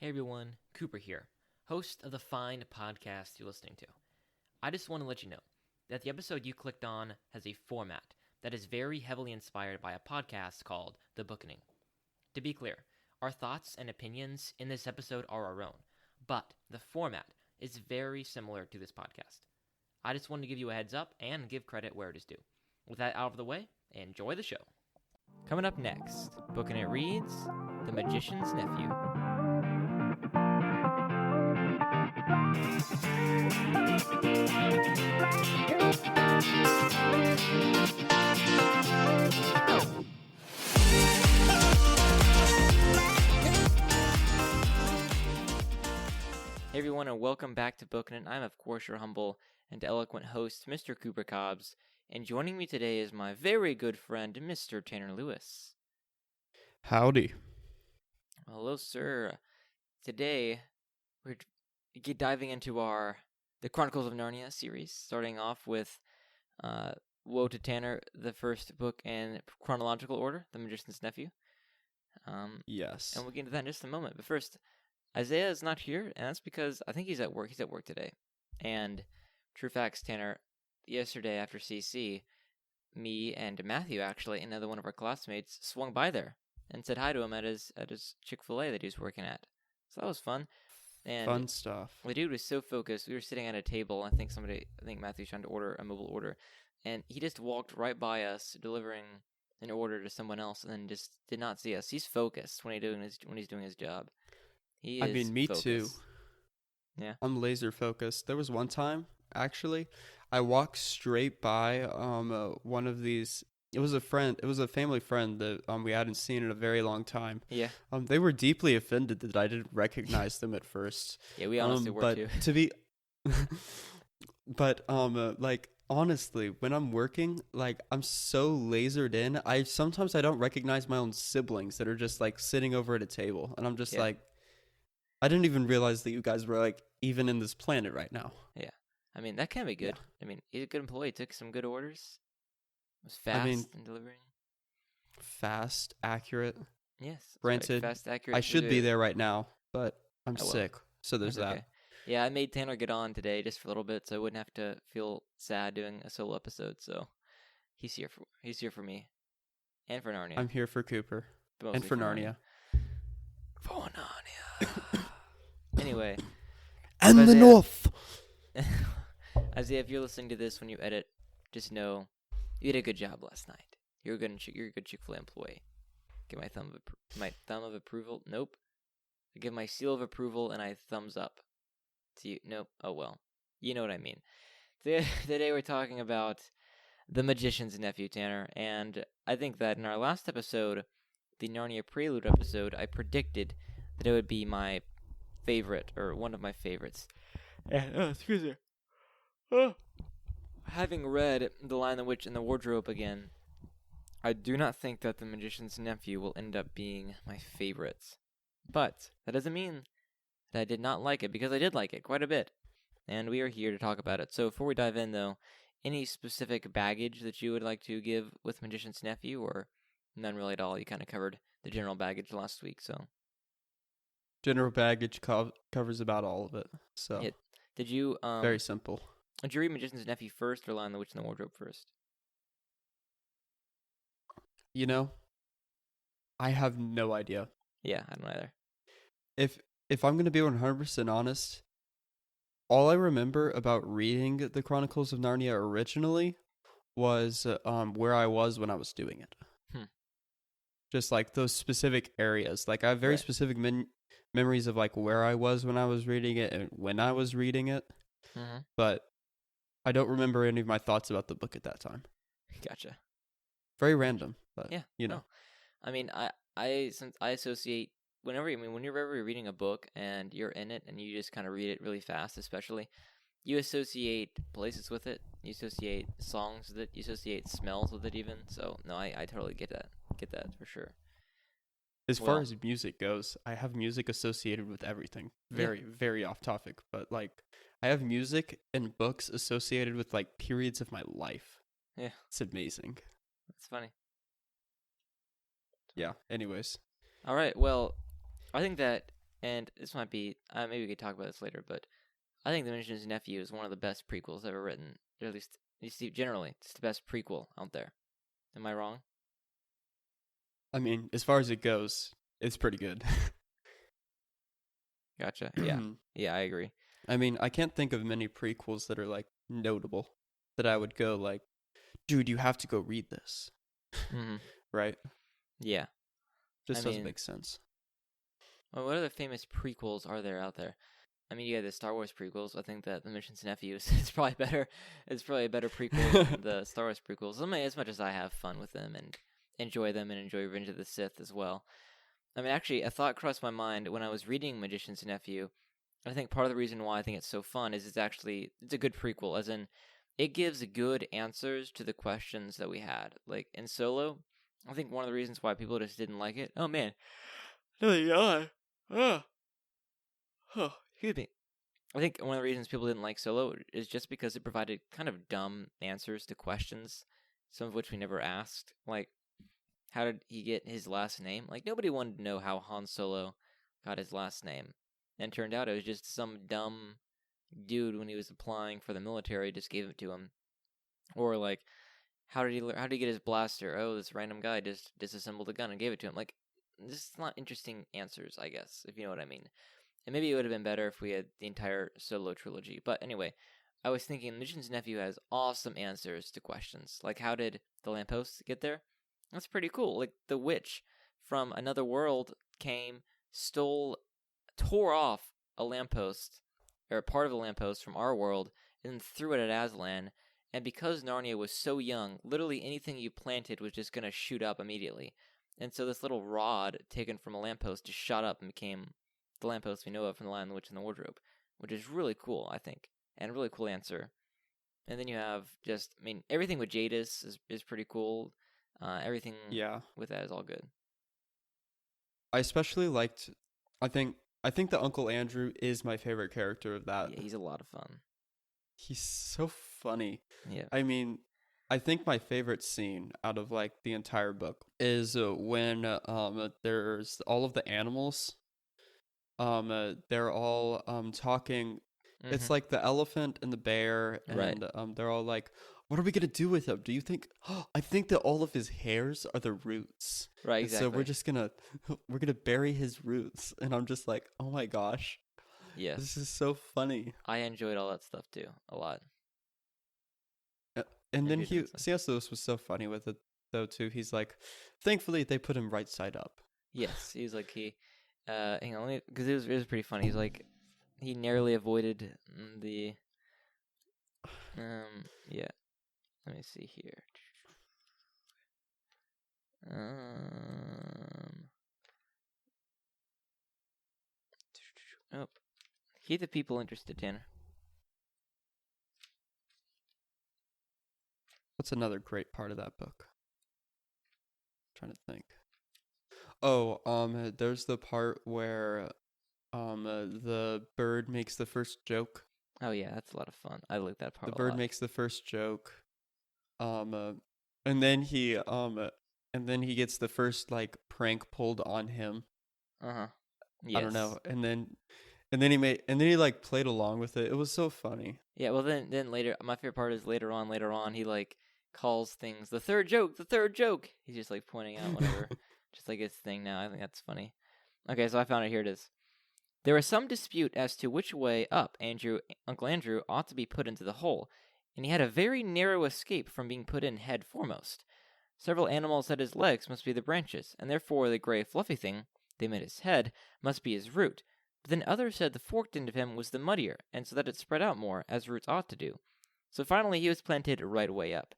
Hey everyone, Cooper here, host of the fine podcast you're listening to. I just want to let you know that the episode you clicked on has a format that is very heavily inspired by a podcast called The Bookening. To be clear, our thoughts and opinions in this episode are our own, but the format is very similar to this podcast. I just wanted to give you a heads up and give credit where it is due. With that out of the way, enjoy the show. Coming up next, Booking It reads The Magician's Nephew. Hey everyone, and welcome back to Bookin' It. I'm of course your humble and eloquent host, Mr. Cooper Cobbs, and joining me today is my very good friend, Mr. Tanner Lewis. Howdy. Hello, sir. Today we're diving into the Chronicles of Narnia series, starting off with Woe to Tanner, the first book in chronological order, The Magician's Nephew. Yes. And we'll get into that in just a moment. But first, Isaiah is not here, and that's because I think he's at work. He's at work today. And true facts, Tanner, yesterday after CC, me and Matthew, actually, another one of our classmates, swung by there and said hi to him at his Chick-fil-A that he was working at. So that was fun. And fun stuff. The dude was so focused. We were sitting at a table. I think Matthew's trying to order a mobile order. And he just walked right by us, delivering an order to someone else, and then just did not see us. He's focused when he's doing his job. Me focused. too. Yeah. I'm laser focused. There was one time, actually, I walked straight by one of these. It was a family friend that we hadn't seen in a very long time. Yeah. They were deeply offended that I didn't recognize them at first. Yeah, we honestly were too. Like honestly, when I'm working, like I'm so lasered in, sometimes I don't recognize my own siblings that are just like sitting over at a table, and I'm just like, I didn't even realize that you guys were like even in this planet right now. Yeah, I mean that can be good. Yeah. I mean, he's a good employee. He took some good orders. Was fast in delivering. Fast, accurate. Yes. Granted, right. Fast, accurate. I should be there right now, but I'm sick, so there's that. Okay. Yeah, I made Tanner get on today just for a little bit, so I wouldn't have to feel sad doing a solo episode. So he's here for me, and for Narnia. I'm here for Cooper, and for Narnia. For Narnia. Anyway. And the North. Isaiah, if you're listening to this when you edit, just know you did a good job last night. You're a good Chick-fil-A employee. Give my thumb of approval. Nope. I give my seal of approval and I thumbs up to you. Nope. Oh well. You know what I mean. Today we're talking about The Magician's Nephew, Tanner, and I think that in our last episode, the Narnia Prelude episode, I predicted that it would be my favorite, or one of my favorites. Excuse me. Having read The Lion, the Witch, and the Wardrobe again, I do not think that The Magician's Nephew will end up being my favorite. But that doesn't mean that I did not like it, because I did like it quite a bit. And we are here to talk about it. So before we dive in, though, any specific baggage that you would like to give with Magician's Nephew, or none really at all? You kind of covered the general baggage last week, so. General baggage covers about all of it. So. Did you very simple. Did you read Magician's Nephew first, or Lion, the Witch, and the Wardrobe first? You know, I have no idea. Yeah, I don't either. If I'm going to be 100% honest, all I remember about reading the Chronicles of Narnia originally was where I was when I was doing it. Just like those specific areas. Like I have very specific memories of like where I was when I was reading it and when I was reading it. Mm-hmm. But I don't remember any of my thoughts about the book at that time. Gotcha. Very random, but yeah, you know. No. I mean, I associate whenever you're reading a book and you're in it and you just kind of read it really fast, especially, you associate places with it, you associate songs with it, you associate smells with it even. So no, I totally get that for sure. As far as music goes, I have music associated with everything. Very, very off topic, but like I have music and books associated with like periods of my life. Yeah. It's amazing. That's funny. Yeah, anyways. All right, well, I think that and this might be maybe we could talk about this later, but I think The Magician's Nephew is one of the best prequels ever written. Or at least generally, it's the best prequel out there. Am I wrong? I mean, as far as it goes, it's pretty good. Gotcha. Yeah. Yeah, I agree. I mean, I can't think of many prequels that are like notable that I would go like, dude, you have to go read this. Mm-hmm. Right? Yeah. Just doesn't make sense. Well, what other famous prequels are there out there? I mean, you have the Star Wars prequels. I think that The Mission's Nephew is probably better. It's probably a better prequel than the Star Wars prequels. I mean, as much as I have fun with them and enjoy Revenge of the Sith as well. I mean, actually, a thought crossed my mind when I was reading Magician's Nephew. I think part of the reason why I think it's so fun is it's a good prequel, as in it gives good answers to the questions that we had. Like in Solo, I think one of the reasons why people just didn't like it. Oh man, no, yeah, excuse me. I think one of the reasons people didn't like Solo is just because it provided kind of dumb answers to questions, some of which we never asked. Like, how did he get his last name? Like, nobody wanted to know how Han Solo got his last name. And it turned out it was just some dumb dude when he was applying for the military just gave it to him. Or, like, how did he get his blaster? Oh, this random guy just disassembled a gun and gave it to him. Like, this is not interesting answers, I guess, if you know what I mean. And maybe it would have been better if we had the entire Solo trilogy. But anyway, I was thinking Mission's Nephew has awesome answers to questions. Like, how did the lamppost get there? That's pretty cool. Like, the witch from another world came, tore off a lamppost, or a part of a lamppost from our world, and then threw it at Aslan. And because Narnia was so young, literally anything you planted was just going to shoot up immediately. And so this little rod taken from a lamppost just shot up and became the lamppost we know of from The Lion, the Witch, and the Wardrobe, which is really cool, I think, and a really cool answer. And then you have everything with Jadis is pretty cool. Everything with that is all good. I especially liked, I think that Uncle Andrew is my favorite character of that. Yeah, he's a lot of fun. He's so funny. Yeah. I mean, I think my favorite scene out of like the entire book is when there's all of the animals. They're all talking. Mm-hmm. It's like the elephant and the bear, and right. They're all like, "What are we gonna do with him? Do you think? Oh, I think that all of his hairs are the roots, right? Exactly. And so we're gonna bury his roots." And I'm just like, "Oh my gosh, yes, this is so funny." I enjoyed all that stuff too a lot. And then C.S. Lewis was so funny with it though too. He's like, thankfully they put him right side up. Yes, he's like hang on, because it was pretty funny. He's like, he narrowly avoided the, yeah. Let me see here. Oh, keep the people interested, Tanner. What's another great part of that book? I'm trying to think. Oh, there's the part where the bird makes the first joke. Oh yeah, that's a lot of fun. I like that part. The bird makes the first joke. And then he gets the first like prank pulled on him. Yes. I don't know. And then he like played along with it. It was so funny. Yeah, well then later, my favorite part is later on he like calls things the third joke. He's just like pointing out whatever. Just like his thing now. I think that's funny. Okay, so I found it. Here it is. There was some dispute as to which way up Uncle Andrew ought to be put into the hole, and he had a very narrow escape from being put in head foremost. Several animals said his legs must be the branches, and therefore the gray fluffy thing, they meant his head, must be his root. But then others said the forked end of him was the muddier, and so that it spread out more, as roots ought to do. So finally he was planted right way up.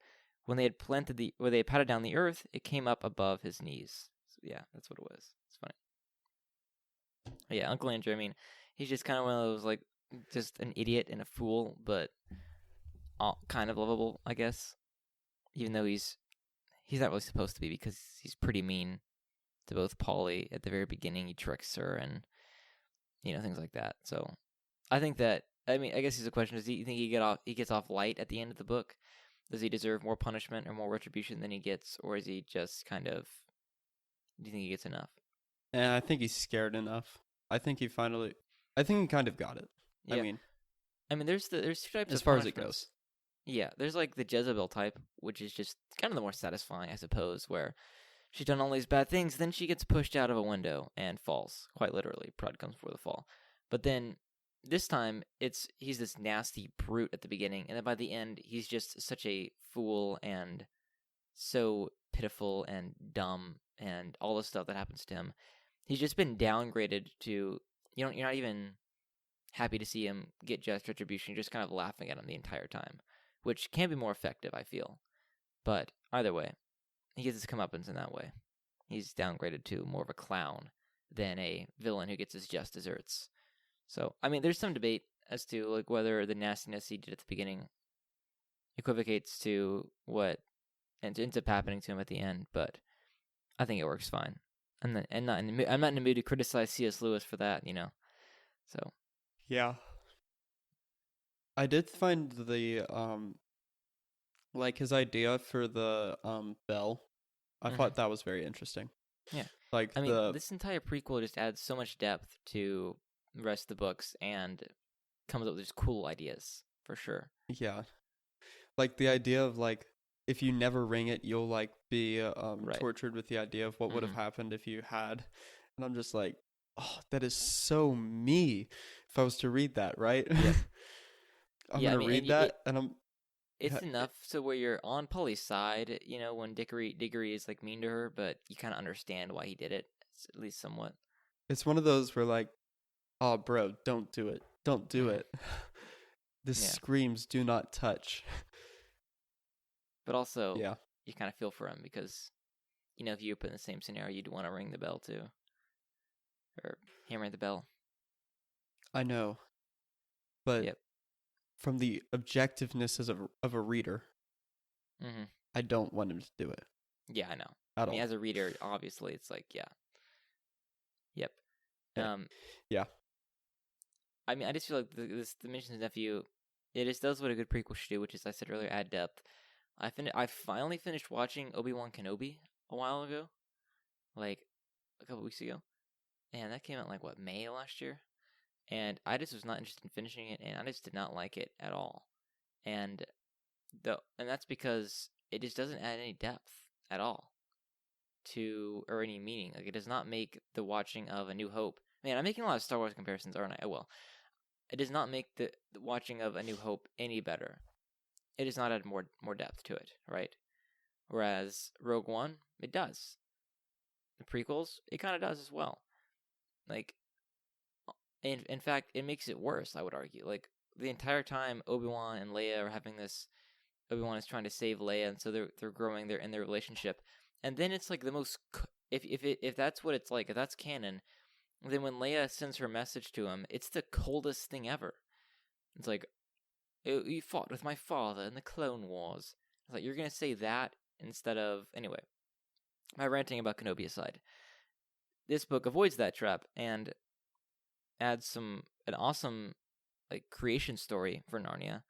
When they had patted down the earth, it came up above his knees. So yeah, that's what it was. It's funny. Yeah, Uncle Andrew, I mean, he's just kind of one of those, like, just an idiot and a fool, but kind of lovable, I guess. Even though he's not really supposed to be, because he's pretty mean to both Polly at the very beginning. He tricks her and, things like that. So I think that, I guess he's a question. Does he think he gets off light at the end of the book? Does he deserve more punishment or more retribution than he gets? Or is he just kind of, do you think he gets enough? Yeah, I think he's scared enough. I think he finally. I think he kind of got it. I Yeah, mean, I mean, there's two types as of far as it punishments. goes. Yeah, there's like the Jezebel type, which is just kind of the more satisfying, I suppose, where she's done all these bad things, then she gets pushed out of a window and falls, quite literally. Pride comes before the fall. But then this time, he's this nasty brute at the beginning, and then by the end, he's just such a fool and so pitiful and dumb, and all the stuff that happens to him. He's just been downgraded to you're not even happy to see him get just retribution. You're just kind of laughing at him the entire time, which can be more effective, I feel. But either way, he gets his comeuppance in that way. He's downgraded to more of a clown than a villain who gets his just desserts. So, I mean, there's some debate as to like whether the nastiness he did at the beginning equivocates to what ends up happening to him at the end, but I think it works fine. I'm not in the mood to criticize C.S. Lewis for that, you know. So Yeah. I did find the like his idea for the bell. I mhm. thought that was very interesting. Yeah, Like I mean, the this entire prequel just adds so much depth to the rest of the books and comes up with just cool ideas for sure. yeah, like the idea of like if you never ring it, you'll like be Right. tortured with the idea of what would have Hmm. happened if you had. And I'm just like, oh, that is so me. If I was to read that, right? Yep. I'm Yeah, I gonna mean, read that, and I'm it's enough so where you're on Polly's side, you know, when Diggory is like mean to her, but you kind of understand why he did it, at least somewhat. it's one of those where like, oh, bro, don't do it, don't do Hmm. it. This Yeah, screams, do not touch. but also Yeah, you kind of feel for him because you know if you were put in the same scenario, you'd want to ring the bell too, or hammer the bell. I know, but Yep. from the objectiveness as of a reader, Hmm. I don't want him to do it Yeah, I know. at I mean, all. as a reader, obviously, it's like, yeah, yep. Okay. Um, Yeah. I mean, I just feel like this Dimensions Nephew, it just does what a good prequel should do, which is I said earlier, add depth. I finally finished watching Obi-Wan Kenobi a while ago, like a couple weeks ago, and that came out like what May last year, and I just was not interested in finishing it, and I just did not like it at all, and and that's because it just doesn't add any depth at all to or any meaning. Like it does not make the watching of A New Hope. Man, I'm making a lot of Star Wars comparisons, aren't I? Oh well. It does not make the watching of A New Hope any better. It does not add more depth to it, right? Whereas Rogue One, it does. The prequels, it kind of does as well. Like, in fact, it makes it worse. I would argue. Like the entire time, Obi-Wan and Leia are having this. Obi-Wan is trying to save Leia, and so they're growing in their relationship. And then it's like the most. If that's what it's like, if that's canon, then when Leia sends her message to him, it's the coldest thing ever. It's like, you fought with my father in the Clone Wars. It's like, you're going to say that instead of. Anyway, my ranting about Kenobi aside, this book avoids that trap and adds an awesome like creation story for Narnia.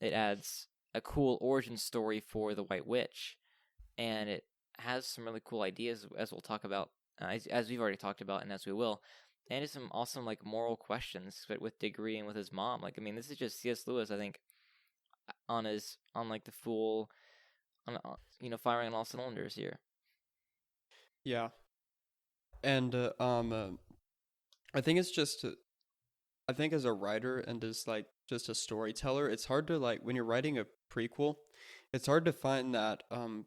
It adds a cool origin story for the White Witch, and it has some really cool ideas as we'll talk about, as we've already talked about, and as we will. And it's some awesome like moral questions with Diggory and with his mom. Like I mean, this is just C.S. Lewis, I think, on like the full, firing on all cylinders here. Yeah. And I think it's just I think as a writer and as like just a storyteller, it's hard to like when you're writing a prequel, it's hard to find that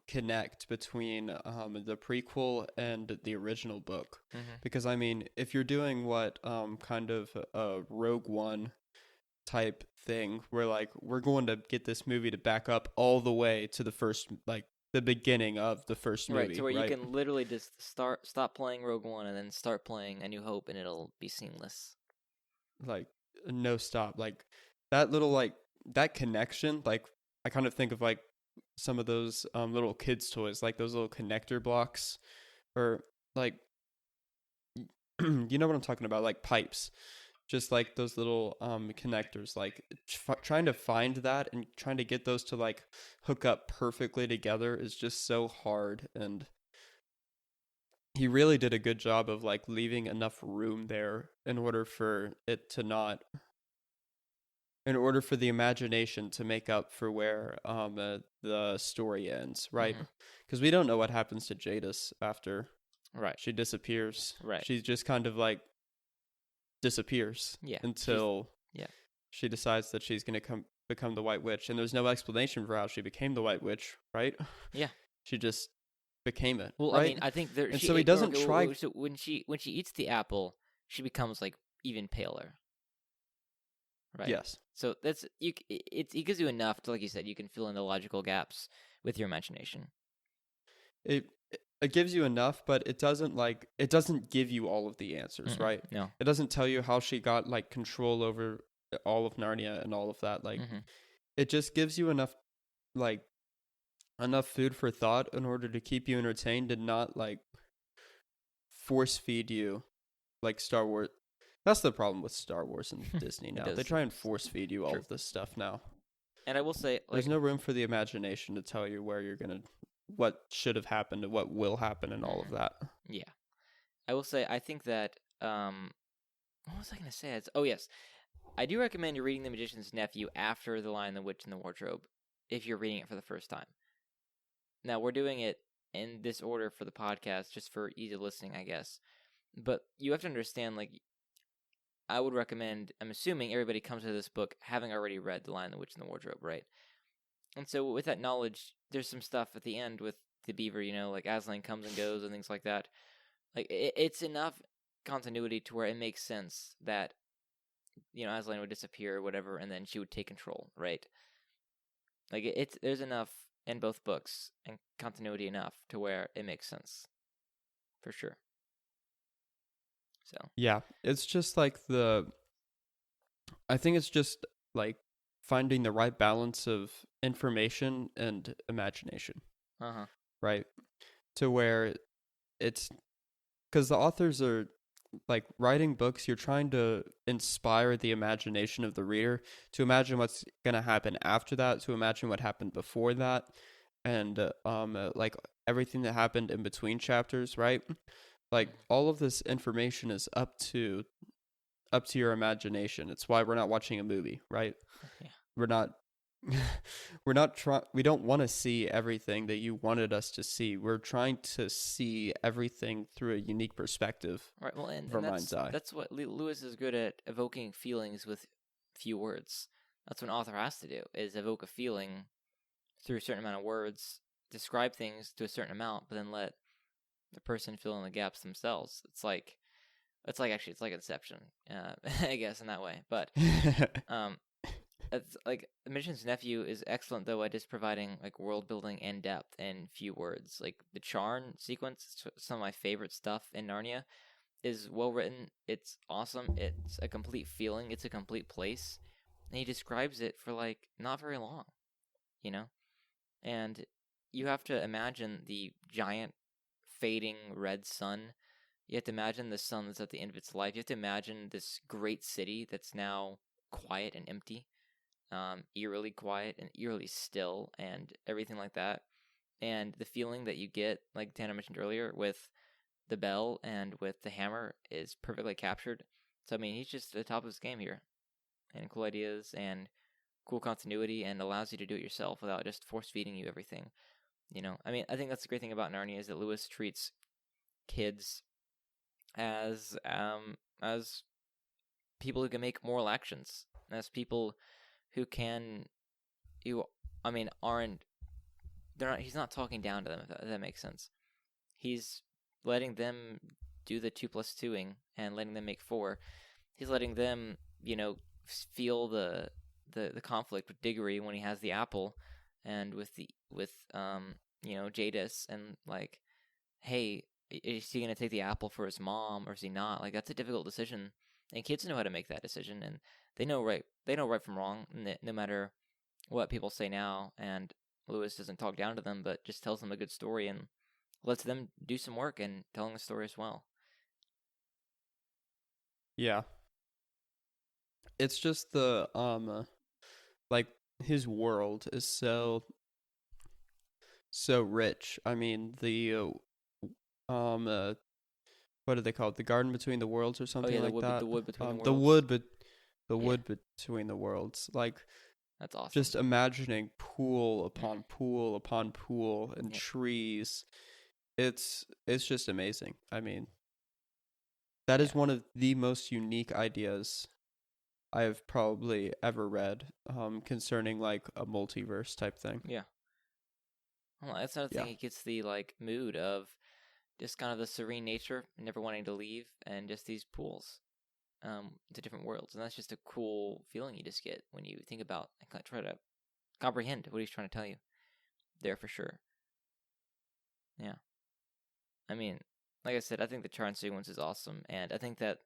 connect between the prequel and the original book. Mm-hmm. Because I mean, if you're doing what kind of a Rogue One type thing where like we're going to get this movie to back up all the way to the first like the beginning of the first Right, to movie, where you right? can literally just stop playing Rogue One and then start playing A New Hope, and it'll be seamless. Like no stop, like that little like that connection, like I kind of think of like some of those little kids toys, like those little connector blocks or like you know what I'm talking about, like pipes, just like those little connectors, like trying to find that and trying to get those to like hook up perfectly together is just so hard. And he really did a good job of like leaving enough room there in order for it to not, in order for the imagination to make up for where the story ends, right? Hmm. Because we don't know what happens to Jadis after Right. she disappears. Right. She just kind of like disappears Yeah. until Yeah. she decides that she's going to become the White Witch, and there's no explanation for how she became the White Witch, right? Yeah. She just became it, Well, I right? mean, I think there And she so he it, or, doesn't try. so when she eats the apple, she becomes like even paler, right? Yes, So that's it gives you enough to, like you said, you can fill in the logical gaps with your imagination. it it gives you enough, but it doesn't give you all of the answers, Mm-mm, right? no. It doesn't tell you how she got like control over all of Narnia and all of that. Like Hmm. it just gives you enough like enough food for thought in order to keep you entertained and not like force feed you like Star Wars. That's the problem with Star Wars and Disney now. They does. try and force feed you all True. of this stuff now. And I will say, There's like, no room for the imagination to tell you where you're gonna, what should have happened and what will happen and all of mhm, that. yeah, I will say, I think that what was I gonna say? Oh yes, I do recommend you reading The Magician's Nephew after The Lion, the Witch, and the Wardrobe, if you're reading it for the first time. Now we're doing it in this order for the podcast, just for easy listening, I guess. But you have to understand, like, I would recommend. I'm assuming everybody comes to this book having already read The Lion, the Witch, and the Wardrobe, right? And so with that knowledge, there's some stuff at the end with the beaver, like Aslan comes and goes and things like that. Like it's enough continuity to where it makes sense that Aslan would disappear or whatever, and then she would take control, right? Like it's there's enough in both books and continuity enough to where it makes sense, for sure. So Yeah, it's just like I think it's just like finding the right balance of information and imagination, uh-huh. right? To where it's because the authors are like writing books, you're trying to inspire the imagination of the reader to imagine what's going to happen after that, to imagine what happened before that, and like everything that happened in between chapters, right? Like all of this information is up to your imagination. It's why we're not watching a movie, right? Yeah. We're not we're not trying we don't want to see everything that you wanted us to see. We're trying to see everything through a unique perspective Right. Well, of and, our and mind's eye. that's what Lewis is good at, evoking feelings with few words. That's what an author has to do, is evoke a feeling through a certain amount of words, describe things to a certain amount, but then let the person fill in the gaps themselves. It's like Inception, I guess, in that way. But um, it's like The Magician's Nephew is excellent though at just providing like world building and depth in few words. Like the Charn sequence, some of my favorite stuff in Narnia, is well written. It's awesome. It's a complete feeling. It's a complete place, and he describes it for like not very long, you know. And you have to imagine the giant fading red sun. You have to imagine the sun that's at the end of its life. You have to imagine this great city that's now quiet and empty, eerily quiet and eerily still, and everything like that. And the feeling that you get, like Tana mentioned earlier, with the bell and with the hammer is perfectly captured. So, I mean, he's just at the top of his game here, and cool ideas and cool continuity, and allows you to do it yourself without just force feeding you everything. I mean, I think that's the great thing about Narnia, is that Lewis treats kids as people who can make moral actions, as people who can who I mean aren't they're not he's not talking down to them, if that makes sense. He's letting them do the 2+2ing and letting them make four. He's letting them, feel the conflict with Diggory when he has the apple, and with Jadis, and like, hey, is he gonna take the apple for his mom or is he not? Like, that's a difficult decision, and kids know how to make that decision, and they know right from wrong, no matter what people say now. And Lewis doesn't talk down to them, but just tells them a good story and lets them do some work and telling the story as well. Yeah. It's just the like his world is so rich. I mean, what do they call it? The Garden Between the Worlds or Oh something yeah, like that. the wood between the The worlds. wood, but the Yeah. wood between the worlds. Like That's awesome. just imagining pool upon Mhm. pool upon pool and Yep. trees. It's just amazing. I mean, that Yeah. is one of the most unique ideas I have probably ever read concerning like a multiverse type thing. Yeah. Well, that's another Yeah. thing. It gets the like mood of just kind of the serene nature, never wanting to leave, and just these pools to different worlds, and that's just a cool feeling you just get when you think about and try to comprehend what he's trying to tell you. There for sure. Yeah. I mean, like I said, I think the Charn sequence is awesome, and I think that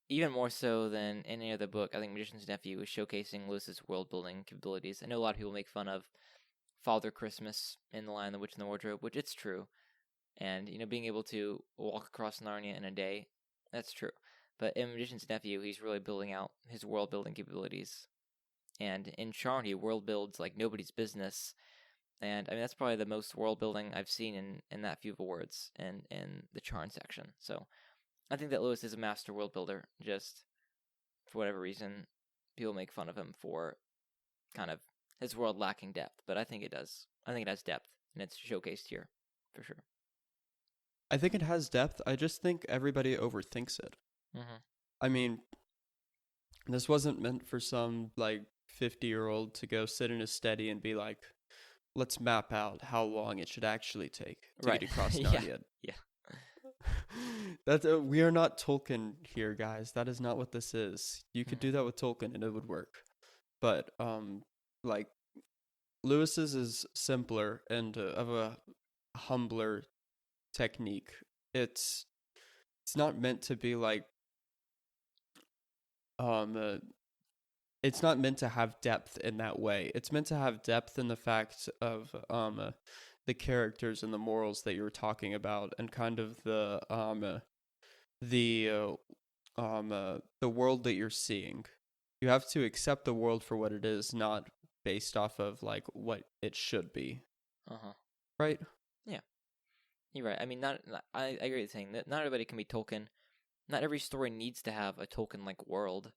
even more so than any other book, I think Magician's Nephew is showcasing Lewis's world building capabilities. I know a lot of people make fun of Father Christmas in The Lion, the Witch, and the Wardrobe, which it's true. And, being able to walk across Narnia in a day, that's true. But in Magician's Nephew, he's really building out his world building capabilities. And in Charn, he world builds like nobody's business. And I mean, that's probably the most world building I've seen in that few words in the Charn section. So I think that Lewis is a master world builder. Just for whatever reason, people make fun of him for kind of his world lacking depth. But I think it does. I think it has depth, and it's showcased here for sure. I think it has depth. I just think everybody overthinks it. Mm-hmm. I mean, this wasn't meant for some like 50-year-old to go sit in a study and be like, let's map out how long it should actually take to Right. get across Yeah. Narnia. Yeah. That's we are not Tolkien here, guys. That is not what this is. You could do that with Tolkien and it would work. But like Lewis's is simpler and of a humbler technique. It's not meant to be like um it's not meant to have depth in that way. It's meant to have depth in the fact of the characters and the morals that you were talking about, and kind of the the world that you're seeing. You have to accept the world for what it is, not based off of like what it should be. Uh-huh. Right? Yeah. You're right. I mean, I agree with saying that not everybody can be Tolkien. Not every story needs to have a Tolkien-like world.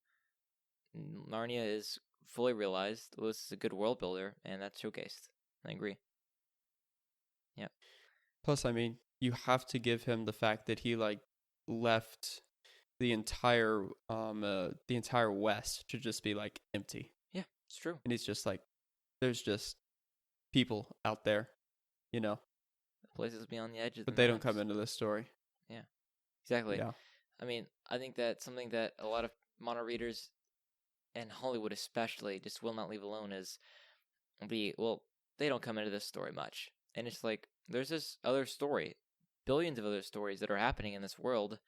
Narnia is fully realized. Lewis is a good world builder, and that's showcased. I agree. Yeah. Plus, I mean, you have to give him the fact that he like left the entire West to just be like empty. Yeah, it's true. And he's just like, there's just people out there, you know, Places beyond the edge of the but they don't maps. come into this story. Yeah, exactly. Yeah. I mean, I think that's something that a lot of modern readers, and Hollywood especially, just will not leave alone is they don't come into this story much. And it's like, there's this other story, billions of other stories that are happening in this world,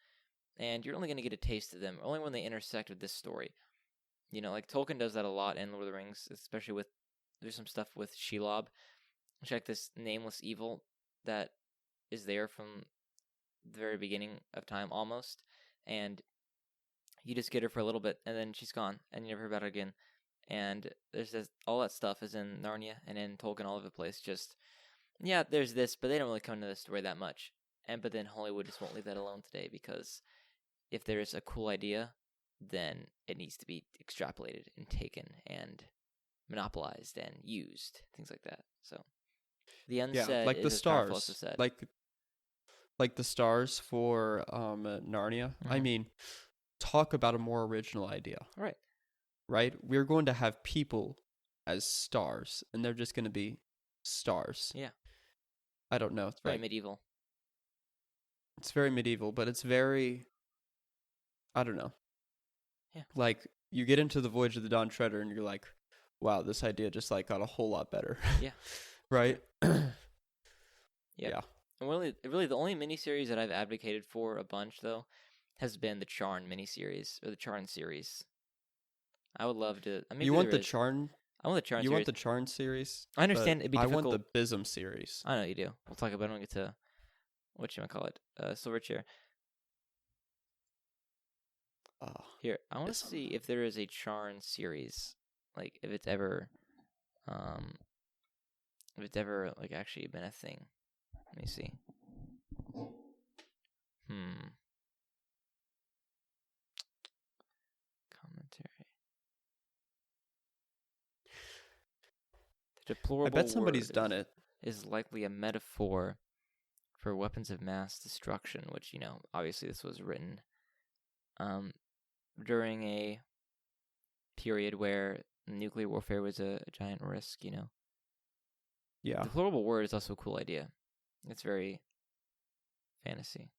and you're only going to get a taste of them only when they intersect with this story. Like Tolkien does that a lot in Lord of the Rings, especially there's some stuff with Shelob. Check this nameless evil that is there from the very beginning of time almost, and you just get her for a little bit, and then she's gone, and you never hear about her again. And there's this, all that stuff is in Narnia and in Tolkien all over the place. Just yeah, there's this, but they don't really come into the story that much. But then Hollywood just won't leave that alone today because if there's a cool idea, then it needs to be extrapolated and taken and monopolized and used, things like that. So the unsaid like the is as powerful as the stars, said. like the stars for Narnia. I mean, talk about a more original idea. Right. Right? We're going to have people as stars, and they're just going to be stars. Yeah. I don't know. It's very medieval. It's very medieval, but it's very, I don't know. Yeah. Like you get into the Voyage of the Dawn Treader, and you're like, wow, this idea just like got a whole lot better. Yeah. Right? Yep. Yeah. And really, the only miniseries that I've advocated for a bunch though has been the Charn miniseries or the Charn series. I would love to. I mean, you want the Charn? I want the Charn. You series. want the Charn series? I understand it'd be difficult. I want the Bism series. I know you do. We'll talk about it when we get to whatchamacallit, Silverchair. Here, I want to see if there is a Charn series, like if it's ever like actually been a thing. Let me see. Commentary. The deplorable I bet somebody's word done it. is likely a metaphor for weapons of mass destruction, which, obviously this was written during a period where nuclear warfare was a giant risk, Yeah. Deplorable word is also a cool idea. It's very fantasy.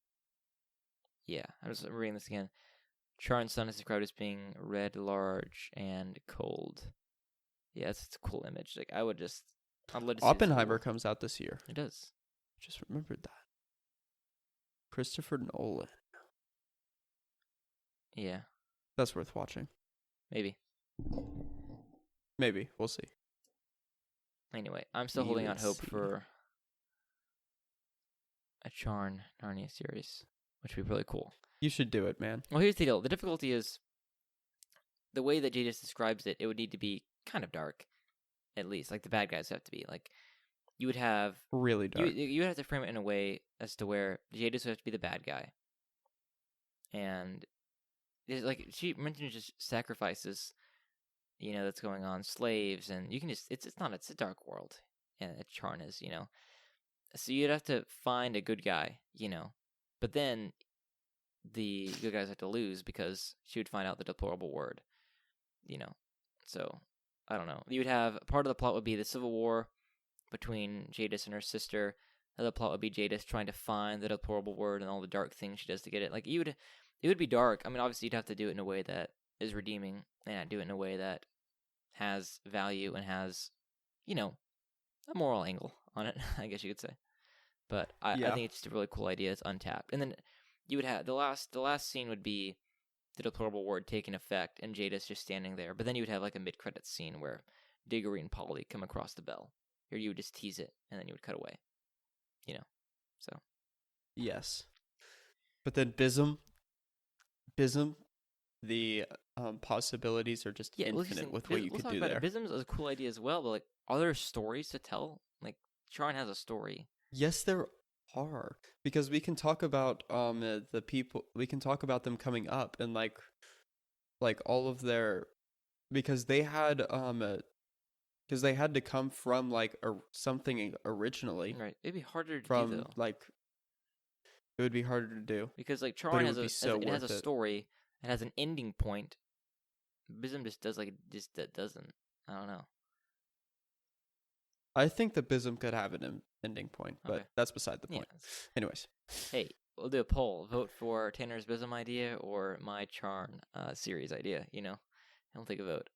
Yeah, I'm just reading this again. Charn's sun is described as being red, large, and cold. Yeah, it's a cool image. Like, I'd love to see this Oppenheimer war. comes out this year. It does. Just remembered that. Christopher Nolan. Yeah, That's worth watching. maybe. Maybe. We'll see. Anyway, I'm still We holding will out hope see. for a Charn Narnia series, which would be really cool. You should do it, man. Well, here's the deal. The difficulty is the way that Jadis describes it, it would need to be kind of dark, at least. Like, the bad guys have to be. Like, you would have... Really dark. You would have to frame it in a way as to where Jadis would have to be the bad guy. And, like, she mentions just sacrifices, that's going on, slaves, and you can just... It's a dark world. And Charn is, So you'd have to find a good guy, But then the good guys have to lose because she would find out the deplorable word, So, I don't know. You would have... Part of the plot would be the civil war between Jadis and her sister. The plot would be Jadis trying to find the deplorable word and all the dark things she does to get it. Like, it would be dark. I mean, obviously, you'd have to do it in a way that is redeeming and do it in a way that has value and has, a moral angle on it, I guess you could say. But I think it's just a really cool idea. It's untapped. And then you would have the last scene would be the deplorable word taking effect and Jadis just standing there. But then you would have like a mid-credits scene where Diggory and Polly come across the bell. Or you would just tease it and then you would cut away. So. Yes. But then Bism, the possibilities are just infinite with what you could do there. Bism's is a cool idea as well, but like, are there stories to tell? Like, Charn has a story. Yes, there are, because we can talk about the people. We can talk about them coming up and like all of their, because they had to come from like something originally. Right, it'd be harder to from do though. Like, it would be harder to do because like Charn has a story. It has an ending point. Bism just doesn't. I don't know. I think that Bism could have an ending point, but Okay. that's beside the point. Yeah. Anyways. Hey, we'll do a poll. Vote for Tanner's Bism idea or my Charn series idea, I'll take a vote.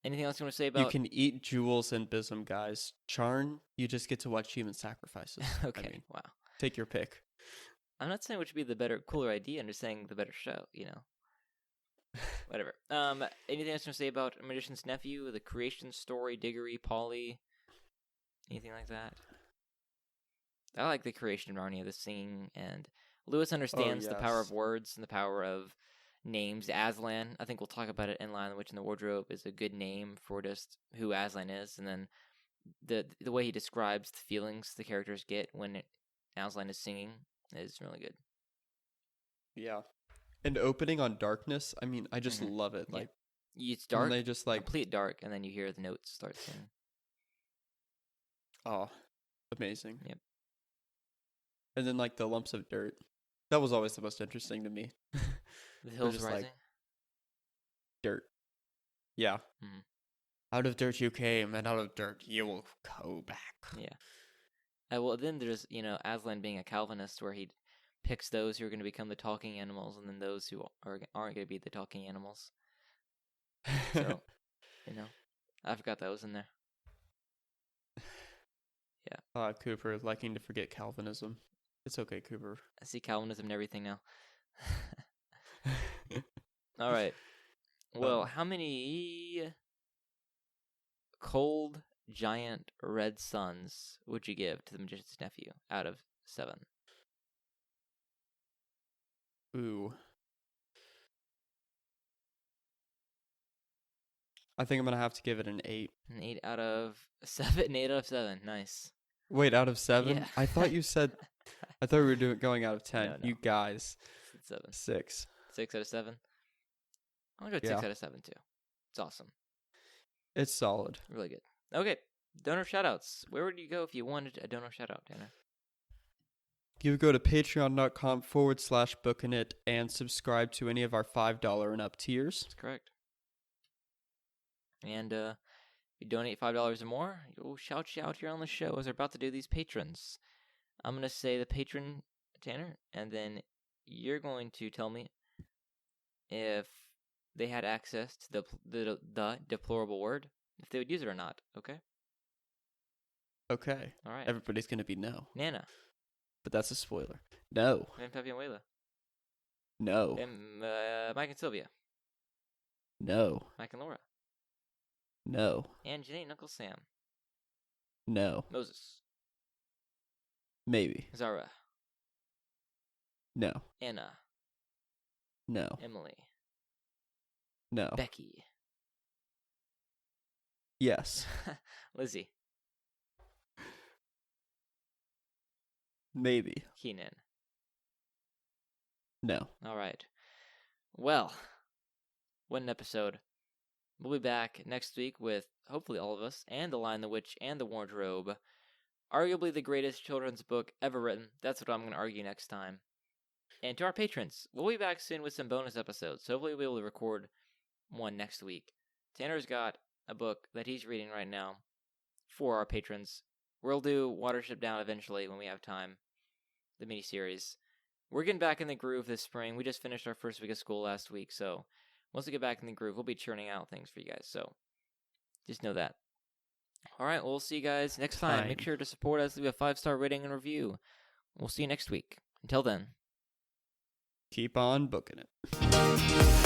Anything else you want to say about... You can eat jewels and Bism, guys. Charn, you just get to watch human sacrifices. Okay, wow. Take your pick. I'm not saying which would be the cooler idea. I'm just saying the better show, Whatever. Anything else you want to say about Magician's Nephew, the creation story, Diggory, Polly? Anything like that? I like the creation of Narnia, the singing, and Lewis understands the power of words and the power of names. Aslan, I think we'll talk about it in Lion, the Witch, and the Wardrobe, is a good name for just who Aslan is, and then the way he describes the feelings the characters get when Aslan is singing is really good. Yeah. And opening on darkness, I mean, I just love it. Like, it's dark, they just like complete dark, and then you hear the notes start singing. Oh, amazing. Yep. And then like the lumps of dirt. That was always the most interesting to me. The hills rising. Like, dirt. Yeah. Mm-hmm. Out of dirt you came, and out of dirt you will go back. Yeah. Well, then there's, Aslan being a Calvinist, where he picks those who are going to become the talking animals, and then those who aren't going to be the talking animals. So, I forgot that was in there. Yeah. Cooper liking to forget Calvinism. It's okay, Cooper. I see Calvinism and everything now. All right. Well, how many cold giant red suns would you give to the Magician's Nephew out of 7? Ooh. I think I'm going to have to give it an 8. An 8 out of 7? An 8 out of 7. Nice. Wait, out of 7? Yeah. I thought you said I thought we were going out of 10. No. You guys. 7. 6. 6 out of 7. I'm gonna go 6 out of 7 too. It's awesome. It's solid. Really good. Okay, donor shoutouts. Where would you go if you wanted a donor shoutout, Tanner? You would go to patreon.com/bookinit and subscribe to any of our $5 and up tiers. That's correct. And if you donate $5 or more, we'll shout you out here on the show as we're about to do these patrons. I'm going to say the patron, Tanner, and then you're going to tell me if they had access to the deplorable word, if they would use it or not, okay? Okay. All right. Everybody's going to be no. Nana. But that's a spoiler. No. And Pepe and Wayla. No. And Mike and Sylvia. No. Mike and Laura. No. And Janae and Uncle Sam. No. Moses. Maybe. Zara. No. Anna. No. Emily. No. Becky. Yes. Lizzie. Maybe. Keenan. No. All right. Well, what an episode. We'll be back next week with hopefully all of us and The Lion, the Witch, and the Wardrobe. Arguably the greatest children's book ever written. That's what I'm going to argue next time. And to our patrons, we'll be back soon with some bonus episodes. So hopefully we'll be able to record one next week. Tanner's got a book that he's reading right now for our patrons. We'll do Watership Down eventually when we have time. The miniseries. We're getting back in the groove this spring. We just finished our first week of school last week, so once we get back in the groove, we'll be churning out things for you guys. So just know that. All right, we'll see you guys next time. Make sure to support us. Leave a 5-star rating and review. We'll see you next week. Until then. Keep on booking it.